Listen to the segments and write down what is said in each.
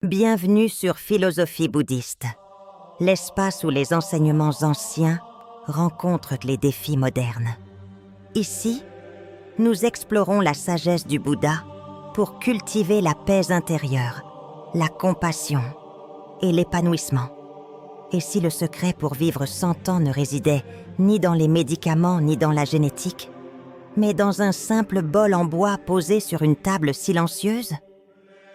Bienvenue sur Philosophie bouddhiste, l'espace où les enseignements anciens rencontrent les défis modernes. Ici, nous explorons la sagesse du Bouddha pour cultiver la paix intérieure, la compassion et l'épanouissement. Et si le secret pour vivre 100 ans ne résidait ni dans les médicaments ni dans la génétique, mais dans un simple bol en bois posé sur une table silencieuse?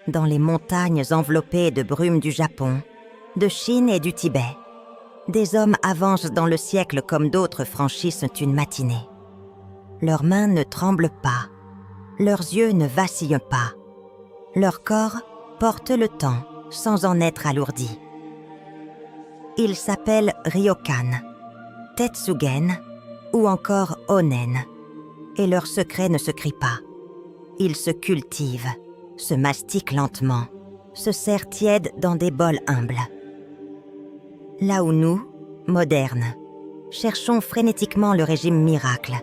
Dans les montagnes enveloppées de brume du Japon, de Chine et du Tibet, des hommes avancent dans le siècle comme d'autres franchissent une matinée. Leurs mains ne tremblent pas, leurs yeux ne vacillent pas, leur corps porte le temps sans en être alourdi. Ils s'appellent Ryokan, Tetsugen ou encore Onen, et leur secret ne se crie pas. Ils se cultivent, se mastiquent lentement, se serrent tièdes dans des bols humbles. Là où nous, modernes, cherchons frénétiquement le régime miracle,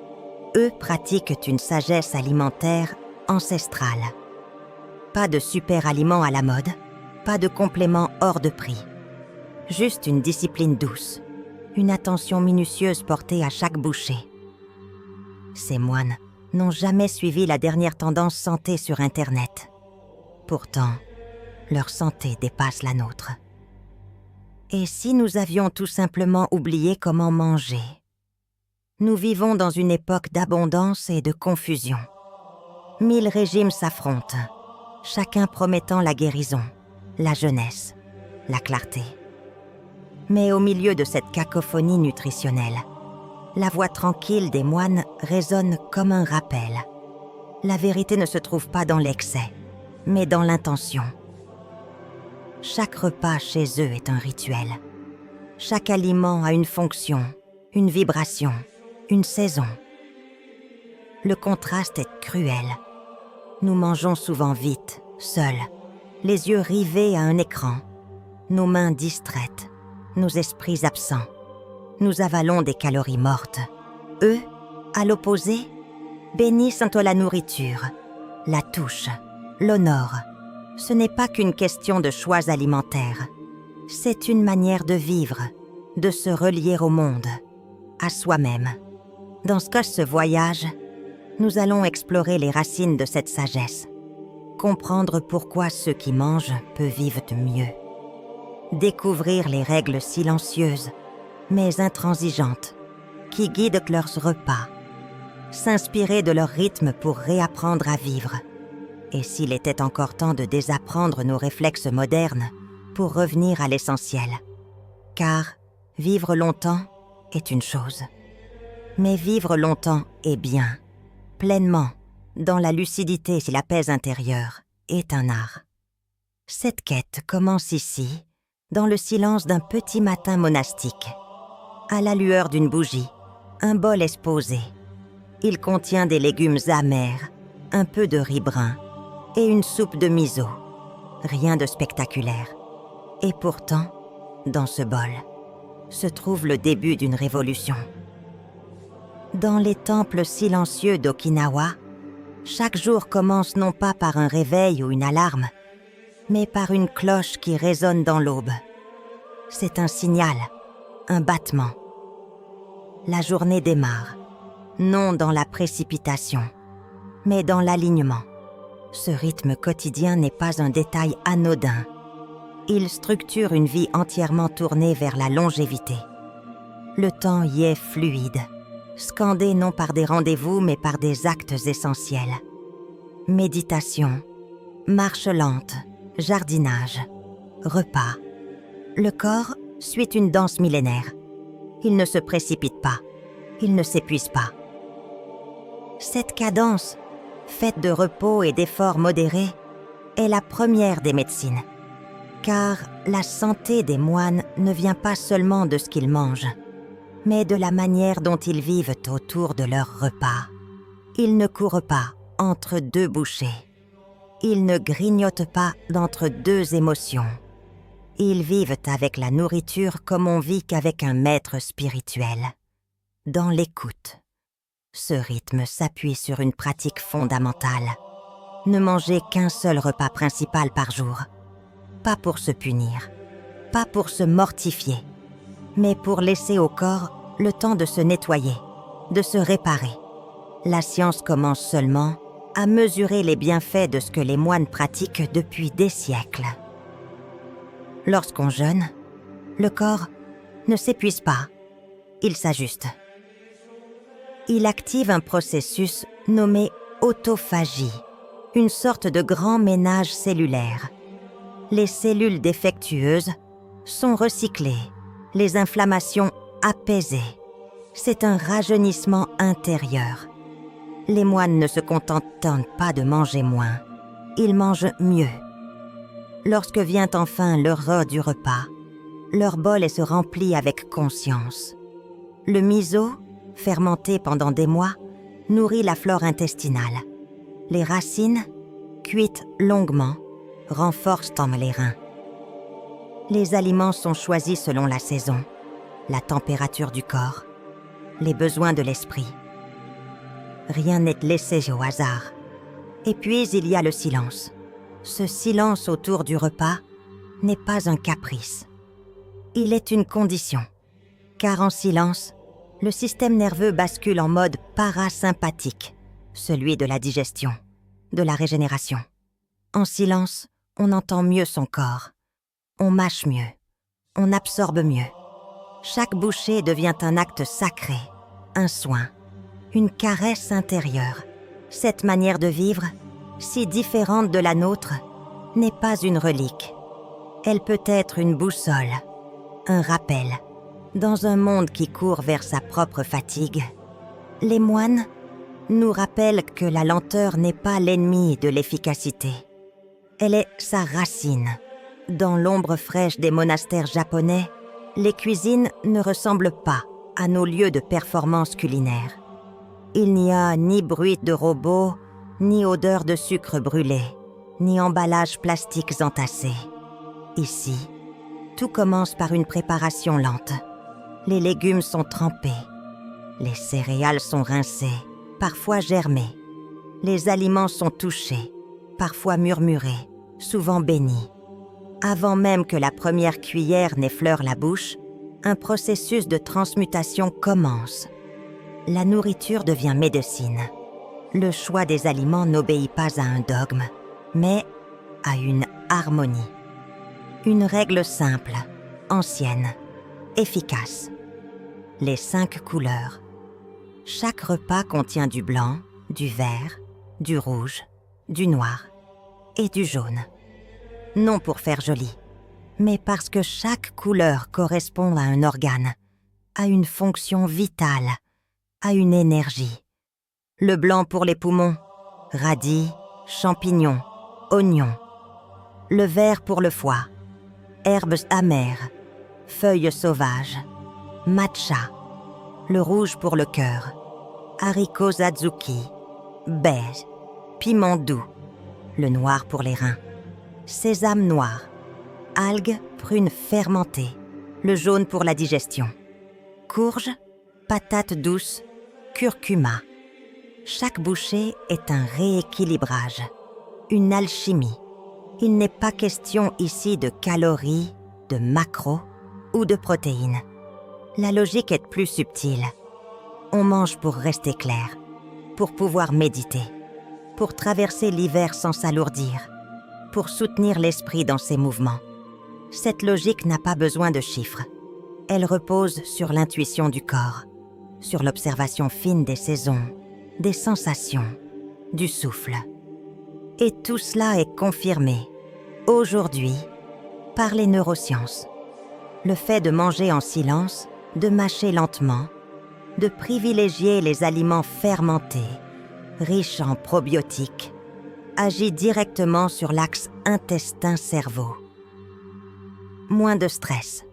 eux pratiquent une sagesse alimentaire ancestrale. Pas de super-aliments à la mode, pas de compléments hors de prix. Juste une discipline douce, une attention minutieuse portée à chaque bouchée. Ces moines n'ont jamais suivi la dernière tendance santé sur Internet. Pourtant, leur santé dépasse la nôtre. Et si nous avions tout simplement oublié comment manger? Nous vivons dans une époque d'abondance et de confusion. 1000 régimes s'affrontent, chacun promettant la guérison, la jeunesse, la clarté. Mais au milieu de cette cacophonie nutritionnelle, la voix tranquille des moines résonne comme un rappel. La vérité ne se trouve pas dans l'excès, mais dans l'intention. Chaque repas chez eux est un rituel. Chaque aliment a une fonction, une vibration, une saison. Le contraste est cruel. Nous mangeons souvent vite, seuls, les yeux rivés à un écran, nos mains distraites, nos esprits absents. Nous avalons des calories mortes. Eux, à l'opposé, bénissent la nourriture, la touchent, l'honorent. Ce n'est pas qu'une question de choix alimentaires. C'est une manière de vivre, de se relier au monde, à soi-même. Dans ce voyage, nous allons explorer les racines de cette sagesse, comprendre pourquoi ceux qui mangent peu vivent mieux, découvrir les règles silencieuses, mais intransigeantes, qui guident leurs repas, s'inspirer de leur rythme pour réapprendre à vivre. Et s'il était encore temps de désapprendre nos réflexes modernes pour revenir à l'essentiel. Car vivre longtemps est une chose, mais vivre longtemps est bien, pleinement, dans la lucidité et la paix intérieure, est un art. Cette quête commence ici, dans le silence d'un petit matin monastique. À la lueur d'une bougie, un bol est posé. Il contient des légumes amers, un peu de riz brun et une soupe de miso. Rien de spectaculaire. Et pourtant, dans ce bol, se trouve le début d'une révolution. Dans les temples silencieux d'Okinawa, chaque jour commence non pas par un réveil ou une alarme, mais par une cloche qui résonne dans l'aube. C'est un signal, un battement. La journée démarre, non dans la précipitation, mais dans l'alignement. Ce rythme quotidien n'est pas un détail anodin. Il structure une vie entièrement tournée vers la longévité. Le temps y est fluide, scandé non par des rendez-vous mais par des actes essentiels. Méditation, marche lente, jardinage, repas. Le corps suit une danse millénaire. Il ne se précipite pas, il ne s'épuise pas. Cette cadence, faite de repos et d'efforts modérés, est la première des médecines. Car la santé des moines ne vient pas seulement de ce qu'ils mangent, mais de la manière dont ils vivent autour de leurs repas. Ils ne courent pas entre deux bouchées. Ils ne grignotent pas d'entre deux émotions. Ils vivent avec la nourriture comme on vit qu'avec un maître spirituel, dans l'écoute. Ce rythme s'appuie sur une pratique fondamentale. Ne manger qu'un seul repas principal par jour. pas pour se punir, pas pour se mortifier, mais pour laisser au corps le temps de se nettoyer, de se réparer. La science commence seulement à mesurer les bienfaits de ce que les moines pratiquent depuis des siècles. Lorsqu'on jeûne, le corps ne s'épuise pas, il s'ajuste. Il active un processus nommé autophagie, une sorte de grand ménage cellulaire. Les cellules défectueuses sont recyclées, les inflammations apaisées. C'est un rajeunissement intérieur. Les moines ne se contentent pas de manger moins, ils mangent mieux. Lorsque vient enfin l'heure du repas, leur bol se remplit avec conscience. Le miso, fermenté pendant des mois, nourrit la flore intestinale. Les racines, cuites longuement, renforcent les reins. Les aliments sont choisis selon la saison, la température du corps, les besoins de l'esprit. Rien n'est laissé au hasard. Et puis il y a le silence. Ce silence autour du repas n'est pas un caprice. Il est une condition, car en silence, le système nerveux bascule en mode parasympathique, celui de la digestion, de la régénération. En silence, on entend mieux son corps, on mâche mieux, on absorbe mieux. Chaque bouchée devient un acte sacré, un soin, une caresse intérieure. Cette manière de vivre, si différente de la nôtre, n'est pas une relique. Elle peut être une boussole, un rappel. Dans un monde qui court vers sa propre fatigue, les moines nous rappellent que la lenteur n'est pas l'ennemi de l'efficacité. Elle est sa racine. Dans l'ombre fraîche des monastères japonais, les cuisines ne ressemblent pas à nos lieux de performance culinaire. Il n'y a ni bruit de robots, ni odeur de sucre brûlé, ni emballages plastiques entassés. Ici, tout commence par une préparation lente. Les légumes sont trempés, les céréales sont rincées, parfois germées. Les aliments sont touchés, parfois murmurés, souvent bénis. Avant même que la première cuillère n'effleure la bouche, un processus de transmutation commence. La nourriture devient médecine. Le choix des aliments n'obéit pas à un dogme, mais à une harmonie. Une règle simple, ancienne, efficace. Les 5 couleurs. Chaque repas contient du blanc, du vert, du rouge, du noir et du jaune. Non pour faire joli, mais parce que chaque couleur correspond à un organe, à une fonction vitale, à une énergie. Le blanc pour les poumons, radis, champignons, oignons. Le vert pour le foie, herbes amères, feuilles sauvages, matcha. Le rouge pour le cœur, haricots azuki, baies, piment doux. Le noir pour les reins, sésame noir, algues, prunes fermentées. Le jaune pour la digestion, courge, patates douces, curcuma. Chaque bouchée est un rééquilibrage, une alchimie. Il n'est pas question ici de calories, de macros ou de protéines. La logique est plus subtile. On mange pour rester clair, pour pouvoir méditer, pour traverser l'hiver sans s'alourdir, pour soutenir l'esprit dans ses mouvements. Cette logique n'a pas besoin de chiffres. Elle repose sur l'intuition du corps, sur l'observation fine des saisons, des sensations, du souffle. Et tout cela est confirmé, aujourd'hui, par les neurosciences. Le fait de manger en silence, de mâcher lentement, de privilégier les aliments fermentés, riches en probiotiques, agit directement sur l'axe intestin-cerveau. Moins de stress,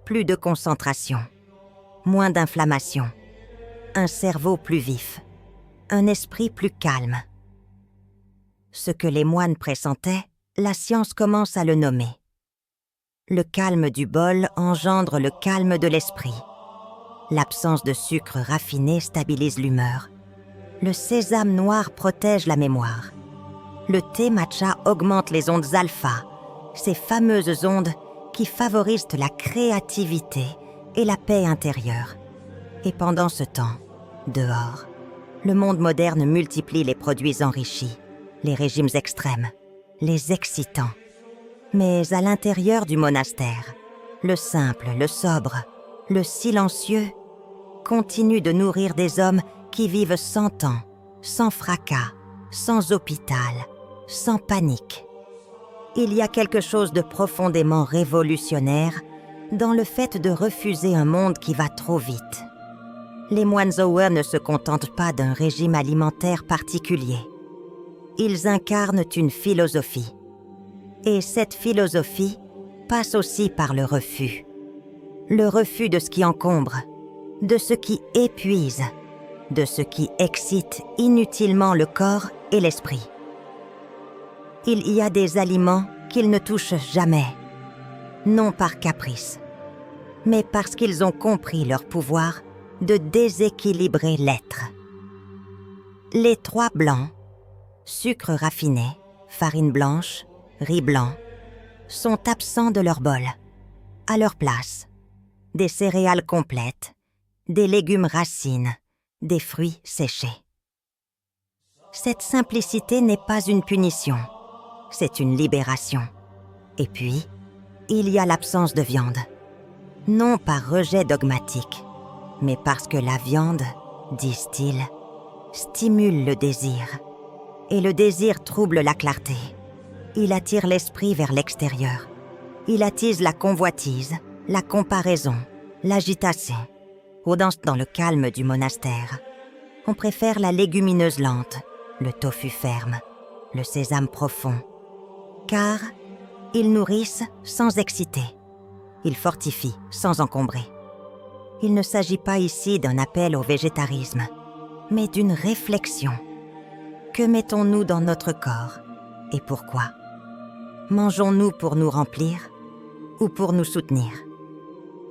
plus de concentration, moins d'inflammation, un cerveau plus vif, un esprit plus calme. Ce que les moines pressentaient, la science commence à le nommer. Le calme du bol engendre le calme de l'esprit. L'absence de sucre raffiné stabilise l'humeur. Le sésame noir protège la mémoire. Le thé matcha augmente les ondes alpha, ces fameuses ondes qui favorisent la créativité et la paix intérieure. Et pendant ce temps, dehors, le monde moderne multiplie les produits enrichis, les régimes extrêmes, les excitants. Mais à l'intérieur du monastère, le simple, le sobre, le silencieux continue de nourrir des hommes qui vivent sans temps, sans fracas, sans hôpital, sans panique. Il y a quelque chose de profondément révolutionnaire dans le fait de refuser un monde qui va trop vite. Les moines Zhouer ne se contentent pas d'un régime alimentaire particulier. Ils incarnent une philosophie. Et cette philosophie passe aussi par le refus. Le refus de ce qui encombre, de ce qui épuise, de ce qui excite inutilement le corps et l'esprit. Il y a des aliments qu'ils ne touchent jamais, non par caprice, mais parce qu'ils ont compris leur pouvoir de déséquilibrer l'être. Les trois blancs, sucre raffiné, farine blanche, riz blanc, sont absents de leur bol. À leur place, des céréales complètes, des légumes racines, des fruits séchés. Cette simplicité n'est pas une punition, c'est une libération. Et puis, il y a l'absence de viande. Non par rejet dogmatique, mais parce que la viande, disent-ils, stimule le désir. Et le désir trouble la clarté. Il attire l'esprit vers l'extérieur. Il attise la convoitise, la comparaison, l'agitation. Dans le calme du monastère, on préfère la légumineuse lente, le tofu ferme, le sésame profond, car ils nourrissent sans exciter, ils fortifient sans encombrer. Il ne s'agit pas ici d'un appel au végétarisme, mais d'une réflexion. Que mettons-nous dans notre corps et pourquoi? Mangeons-nous pour nous remplir ou pour nous soutenir?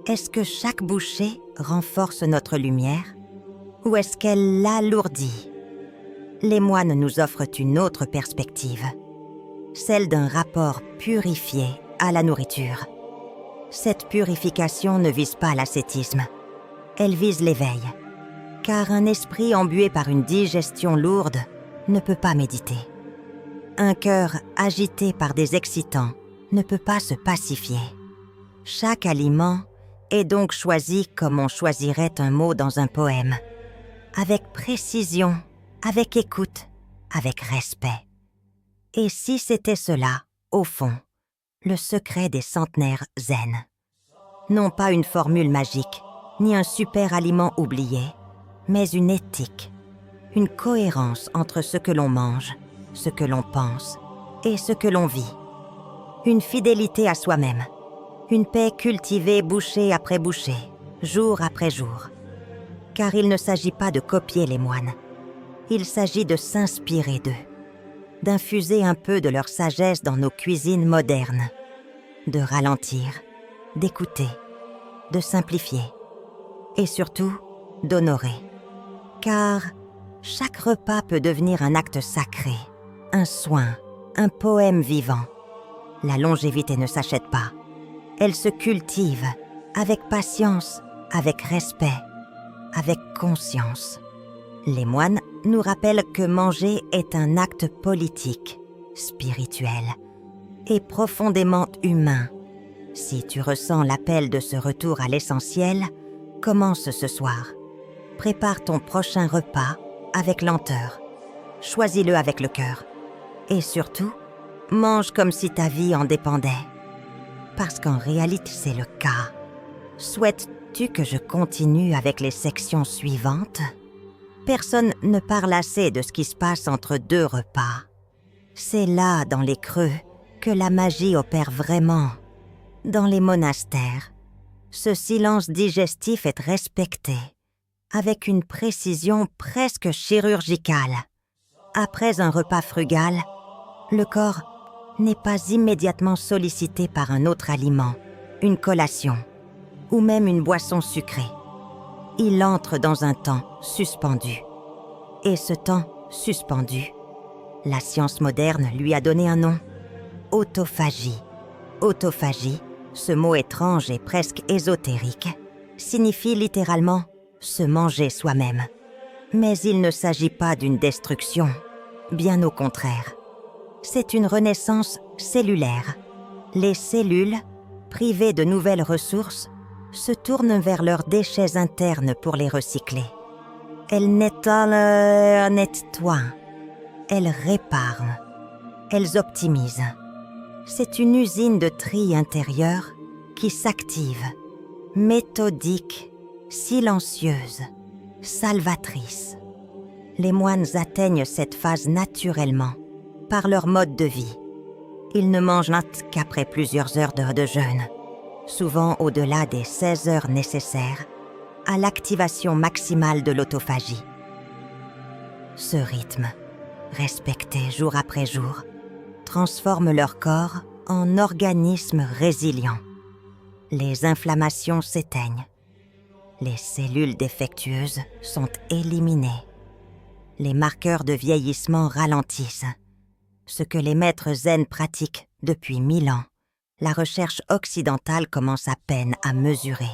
Est-ce que chaque bouchée renforce notre lumière ou est-ce qu'elle l'alourdit? Les moines nous offrent une autre perspective, celle d'un rapport purifié à la nourriture. Cette purification ne vise pas l'ascétisme, elle vise l'éveil, car un esprit embué par une digestion lourde ne peut pas méditer. Un cœur agité par des excitants ne peut pas se pacifier. Chaque aliment est donc choisi comme on choisirait un mot dans un poème, avec précision, avec écoute, avec respect. Et si c'était cela, au fond, le secret des centenaires zen? Non pas une formule magique, ni un super aliment oublié, mais une éthique, une cohérence entre ce que l'on mange, ce que l'on pense et ce que l'on vit. Une fidélité à soi-même, une paix cultivée bouchée après bouchée, jour après jour. Car il ne s'agit pas de copier les moines, il s'agit de s'inspirer d'eux, d'infuser un peu de leur sagesse dans nos cuisines modernes, de ralentir, d'écouter, de simplifier et surtout d'honorer. Car chaque repas peut devenir un acte sacré, un soin, un poème vivant. La longévité ne s'achète pas. Elle se cultive avec patience, avec respect, avec conscience. Les moines nous rappellent que manger est un acte politique, spirituel et profondément humain. Si tu ressens l'appel de ce retour à l'essentiel, commence ce soir. Prépare ton prochain repas avec lenteur. Choisis-le avec le cœur. Et surtout, mange comme si ta vie en dépendait. Parce qu'en réalité, c'est le cas. Souhaites-tu que je continue avec les sections suivantes? Personne ne parle assez de ce qui se passe entre deux repas. C'est là, dans les creux, que la magie opère vraiment. Dans les monastères, ce silence digestif est respecté, avec une précision presque chirurgicale. Après un repas frugal, le corps n'est pas immédiatement sollicité par un autre aliment, une collation, ou même une boisson sucrée. Il entre dans un temps suspendu. Et ce temps suspendu, la science moderne lui a donné un nom, autophagie. Autophagie, ce mot étrange et presque ésotérique, signifie littéralement « se manger soi-même ». Mais il ne s'agit pas d'une destruction, bien au contraire. C'est une renaissance cellulaire. Les cellules, privées de nouvelles ressources, se tournent vers leurs déchets internes pour les recycler. Elles nettoient, elles réparent, elles optimisent. C'est une usine de tri intérieur qui s'active, méthodique, silencieuse, salvatrice. Les moines atteignent cette phase naturellement, par leur mode de vie. Ils ne mangent qu'après plusieurs heures de jeûne, souvent au-delà des 16 heures nécessaires à l'activation maximale de l'autophagie. Ce rythme, respecté jour après jour, transforme leur corps en organismes résilients. Les inflammations s'éteignent. Les cellules défectueuses sont éliminées. Les marqueurs de vieillissement ralentissent. Ce que les maîtres zen pratiquent depuis 1000 ans, la recherche occidentale commence à peine à mesurer.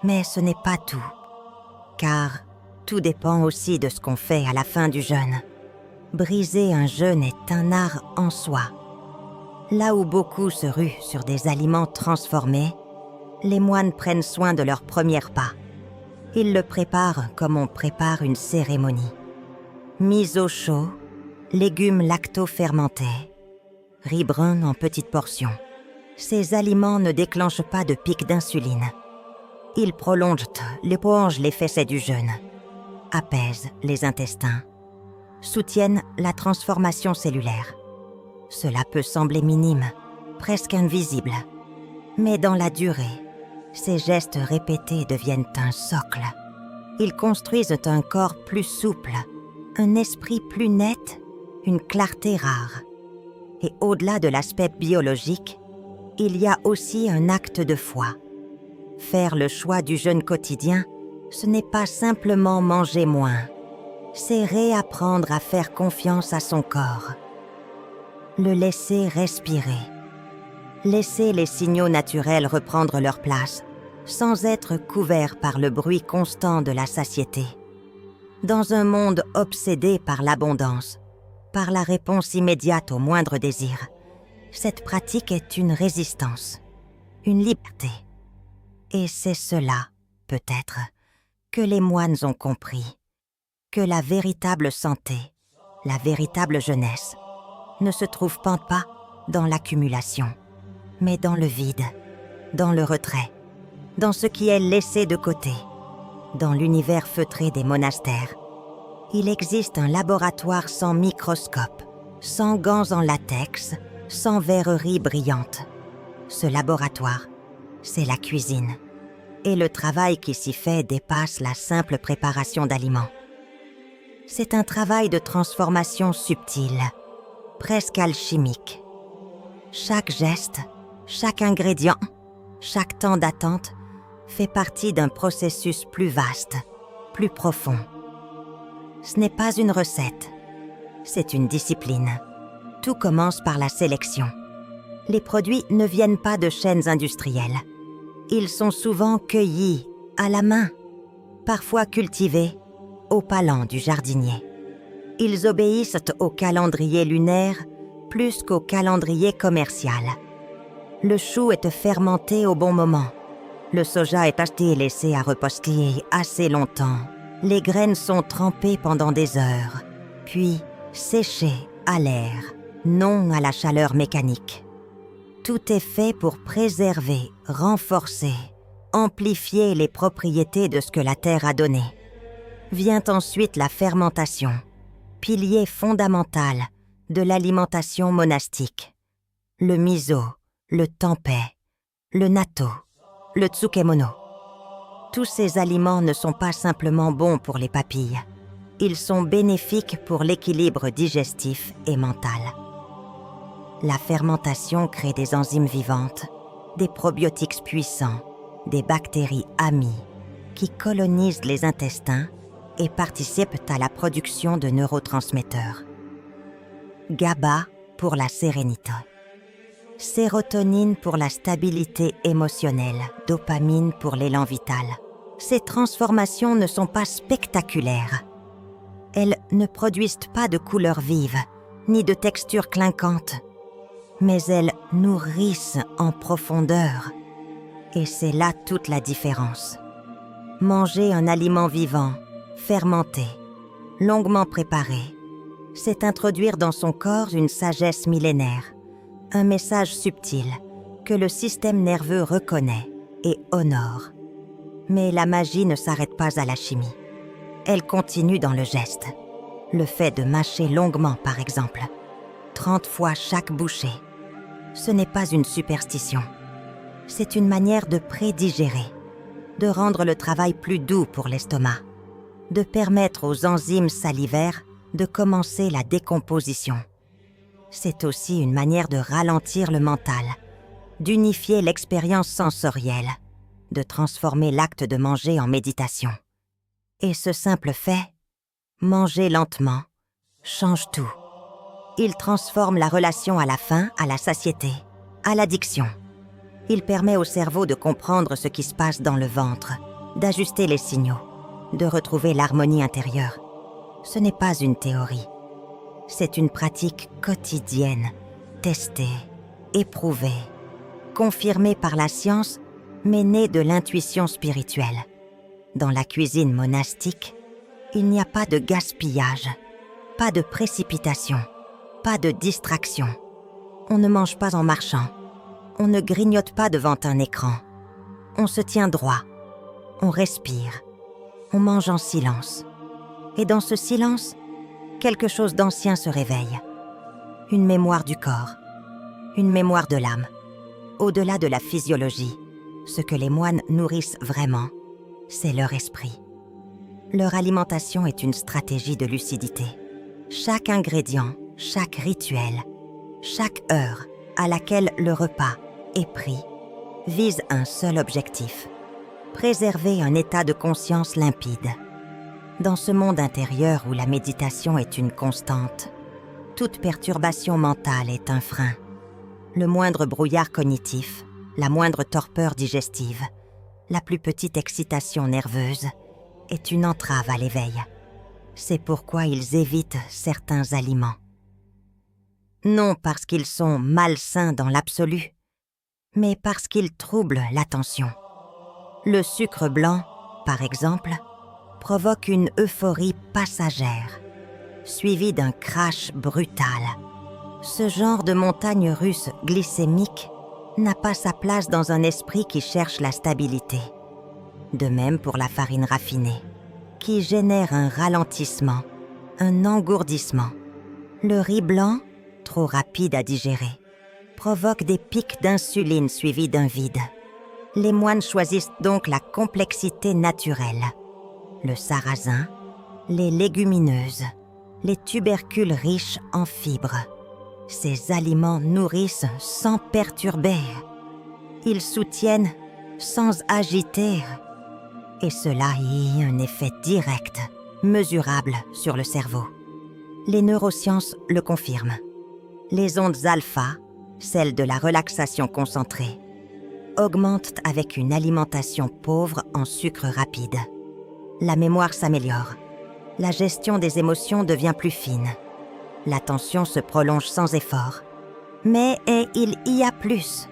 Mais ce n'est pas tout, car tout dépend aussi de ce qu'on fait à la fin du jeûne. Briser un jeûne est un art en soi. Là où beaucoup se ruent sur des aliments transformés, les moines prennent soin de leur premier pas. Ils le préparent comme on prépare une cérémonie. Mise au chaud, légumes lacto-fermentés, riz brun en petites portions. Ces aliments ne déclenchent pas de pic d'insuline. Ils prolongent l'effet du jeûne, apaisent les intestins, soutiennent la transformation cellulaire. Cela peut sembler minime, presque invisible. Mais dans la durée, ces gestes répétés deviennent un socle. Ils construisent un corps plus souple, un esprit plus net, une clarté rare. Et au-delà de l'aspect biologique, il y a aussi un acte de foi. Faire le choix du jeûne quotidien, ce n'est pas simplement manger moins. C'est réapprendre à faire confiance à son corps. Le laisser respirer. Laisser les signaux naturels reprendre leur place, sans être couverts par le bruit constant de la satiété. Dans un monde obsédé par l'abondance, par la réponse immédiate au moindre désir, cette pratique est une résistance, une liberté. Et c'est cela, peut-être, que les moines ont compris, que la véritable santé, la véritable jeunesse, ne se trouve pas dans l'accumulation, mais dans le vide, dans le retrait, dans ce qui est laissé de côté, dans l'univers feutré des monastères. Il existe un laboratoire sans microscope, sans gants en latex, sans verrerie brillante. Ce laboratoire, c'est la cuisine. Et le travail qui s'y fait dépasse la simple préparation d'aliments. C'est un travail de transformation subtile, presque alchimique. Chaque geste, chaque ingrédient, chaque temps d'attente fait partie d'un processus plus vaste, plus profond. Ce n'est pas une recette, c'est une discipline. Tout commence par la sélection. Les produits ne viennent pas de chaînes industrielles. Ils sont souvent cueillis à la main, parfois cultivés au palin du jardinier. Ils obéissent au calendrier lunaire plus qu'au calendrier commercial. Le chou est fermenté au bon moment. Le soja est acheté et laissé à reposter assez longtemps. Les graines sont trempées pendant des heures, puis séchées à l'air, non à la chaleur mécanique. Tout est fait pour préserver, renforcer, amplifier les propriétés de ce que la terre a donné. Vient ensuite la fermentation, pilier fondamental de l'alimentation monastique. Le miso, le tempeh, le natto, le tsukemono. Tous ces aliments ne sont pas simplement bons pour les papilles. Ils sont bénéfiques pour l'équilibre digestif et mental. La fermentation crée des enzymes vivantes, des probiotiques puissants, des bactéries amies qui colonisent les intestins et participent à la production de neurotransmetteurs. GABA pour la sérénité. Sérotonine pour la stabilité émotionnelle, dopamine pour l'élan vital. Ces transformations ne sont pas spectaculaires. Elles ne produisent pas de couleurs vives, ni de textures clinquantes, mais elles nourrissent en profondeur. Et c'est là toute la différence. Manger un aliment vivant, fermenté, longuement préparé, c'est introduire dans son corps une sagesse millénaire, un message subtil que le système nerveux reconnaît et honore. Mais la magie ne s'arrête pas à la chimie. Elle continue dans le geste. Le fait de mâcher longuement, par exemple, 30 fois chaque bouchée. Ce n'est pas une superstition. C'est une manière de prédigérer, de rendre le travail plus doux pour l'estomac, de permettre aux enzymes salivaires de commencer la décomposition. C'est aussi une manière de ralentir le mental, d'unifier l'expérience sensorielle, de transformer l'acte de manger en méditation. Et ce simple fait, manger lentement, change tout. Il transforme la relation à la faim, à la satiété, à l'addiction. Il permet au cerveau de comprendre ce qui se passe dans le ventre, d'ajuster les signaux, de retrouver l'harmonie intérieure. Ce n'est pas une théorie. C'est une pratique quotidienne, testée, éprouvée, confirmée par la science, mais née de l'intuition spirituelle. Dans la cuisine monastique, il n'y a pas de gaspillage, pas de précipitation, pas de distraction. On ne mange pas en marchant, on ne grignote pas devant un écran. On se tient droit, on respire, on mange en silence. Et dans ce silence, quelque chose d'ancien se réveille. Une mémoire du corps, une mémoire de l'âme. Au-delà de la physiologie, ce que les moines nourrissent vraiment, c'est leur esprit. Leur alimentation est une stratégie de lucidité. Chaque ingrédient, chaque rituel, chaque heure à laquelle le repas est pris, vise un seul objectif: préserver un état de conscience limpide. Dans ce monde intérieur où la méditation est une constante, toute perturbation mentale est un frein. Le moindre brouillard cognitif, la moindre torpeur digestive, la plus petite excitation nerveuse est une entrave à l'éveil. C'est pourquoi ils évitent certains aliments. Non parce qu'ils sont malsains dans l'absolu, mais parce qu'ils troublent l'attention. Le sucre blanc, par exemple, provoque une euphorie passagère, suivie d'un crash brutal. Ce genre de montagne russe glycémique n'a pas sa place dans un esprit qui cherche la stabilité. De même pour la farine raffinée, qui génère un ralentissement, un engourdissement. Le riz blanc, trop rapide à digérer, provoque des pics d'insuline suivis d'un vide. Les moines choisissent donc la complexité naturelle. Le sarrasin, les légumineuses, les tubercules riches en fibres. Ces aliments nourrissent sans perturber. Ils soutiennent sans agiter. Et cela y a un effet direct, mesurable sur le cerveau. Les neurosciences le confirment. Les ondes alpha, celles de la relaxation concentrée, augmentent avec une alimentation pauvre en sucre rapide. La mémoire s'améliore. La gestion des émotions devient plus fine. L'attention se prolonge sans effort. Mais il y a plus.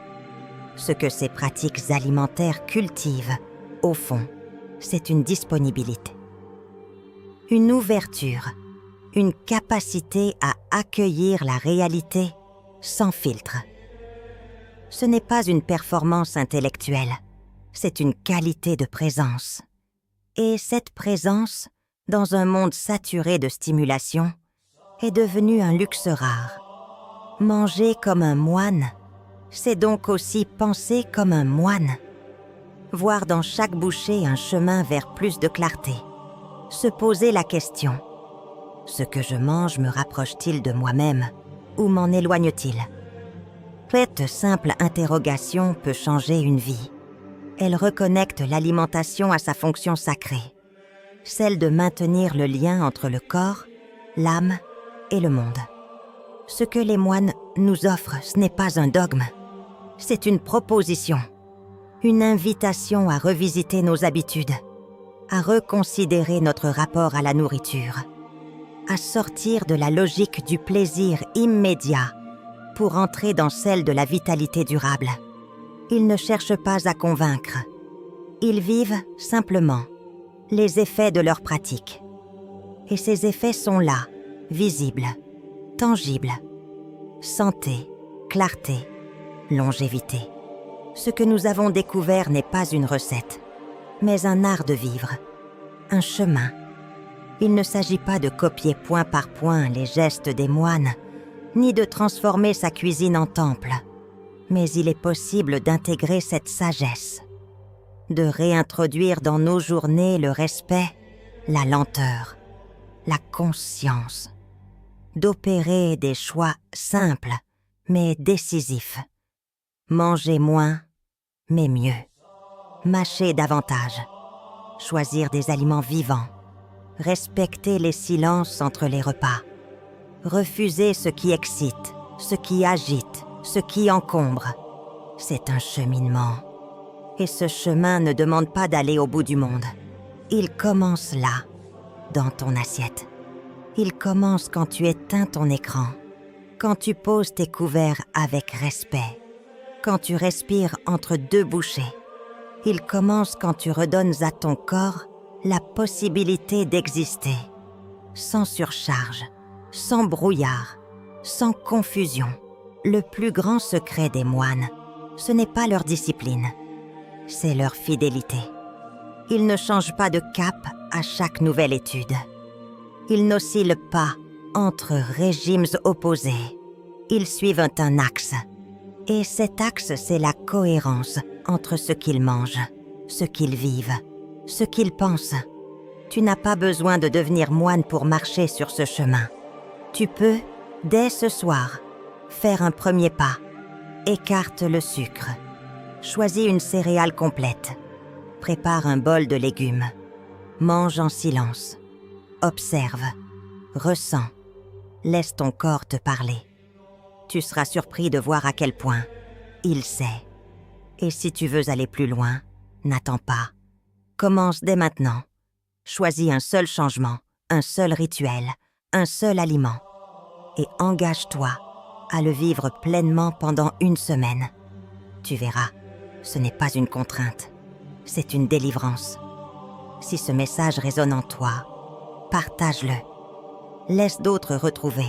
Ce que ces pratiques alimentaires cultivent, au fond, c'est une disponibilité. Une ouverture, une capacité à accueillir la réalité sans filtre. Ce n'est pas une performance intellectuelle, c'est une qualité de présence. Et cette présence, dans un monde saturé de stimulation, est devenue un luxe rare. Manger comme un moine, c'est donc aussi penser comme un moine. Voir dans chaque bouchée un chemin vers plus de clarté. Se poser la question: ce que je mange me rapproche-t-il de moi-même ou m'en éloigne-t-il? Cette simple interrogation peut changer une vie. Elle reconnecte l'alimentation à sa fonction sacrée, celle de maintenir le lien entre le corps, l'âme et le monde. Ce que les moines nous offrent, ce n'est pas un dogme, C'est une proposition, une invitation à revisiter nos habitudes, à reconsidérer notre rapport à la nourriture, à sortir de la logique du plaisir immédiat pour entrer dans celle de la vitalité durable. Ils ne cherchent pas à convaincre. Ils vivent simplement les effets de leur pratique. Et ces effets sont là, visibles, tangibles. Santé, clarté, longévité. Ce que nous avons découvert n'est pas une recette, mais un art de vivre, un chemin. Il ne s'agit pas de copier point par point les gestes des moines, ni de transformer sa cuisine en temple, mais il est possible d'intégrer cette sagesse, de réintroduire dans nos journées le respect, la lenteur, la conscience, d'opérer des choix simples mais décisifs. Manger moins, mais mieux. Mâcher davantage. Choisir des aliments vivants. Respecter les silences entre les repas. Refuser ce qui excite, ce qui agite, ce qui encombre. C'est un cheminement. Et ce chemin ne demande pas d'aller au bout du monde. Il commence là, dans ton assiette. Il commence quand tu éteins ton écran, quand tu poses tes couverts avec respect, quand tu respires entre deux bouchées. Il commence quand tu redonnes à ton corps la possibilité d'exister, sans surcharge, sans brouillard, sans confusion. Le plus grand secret des moines, ce n'est pas leur discipline, c'est leur fidélité. Ils ne changent pas de cap à chaque nouvelle étude. Ils n'oscillent pas entre régimes opposés. Ils suivent un axe. Et cet axe, c'est la cohérence entre ce qu'ils mangent, ce qu'ils vivent, ce qu'ils pensent. Tu n'as pas besoin de devenir moine pour marcher sur ce chemin. Tu peux, dès ce soir, faire un premier pas. Écarte le sucre. Choisis une céréale complète. Prépare un bol de légumes. Mange en silence. Observe. Ressens. Laisse ton corps te parler. Tu seras surpris de voir à quel point il sait. Et si tu veux aller plus loin, n'attends pas. Commence dès maintenant. Choisis un seul changement, un seul rituel, un seul aliment. Et engage-toi à le vivre pleinement pendant une semaine. Tu verras, ce n'est pas une contrainte, c'est une délivrance. Si ce message résonne en toi, partage-le. Laisse d'autres retrouver,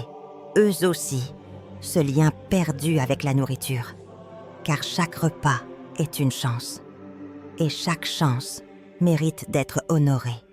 eux aussi, ce lien perdu avec la nourriture. Car chaque repas est une chance. Et chaque chance mérite d'être honorée.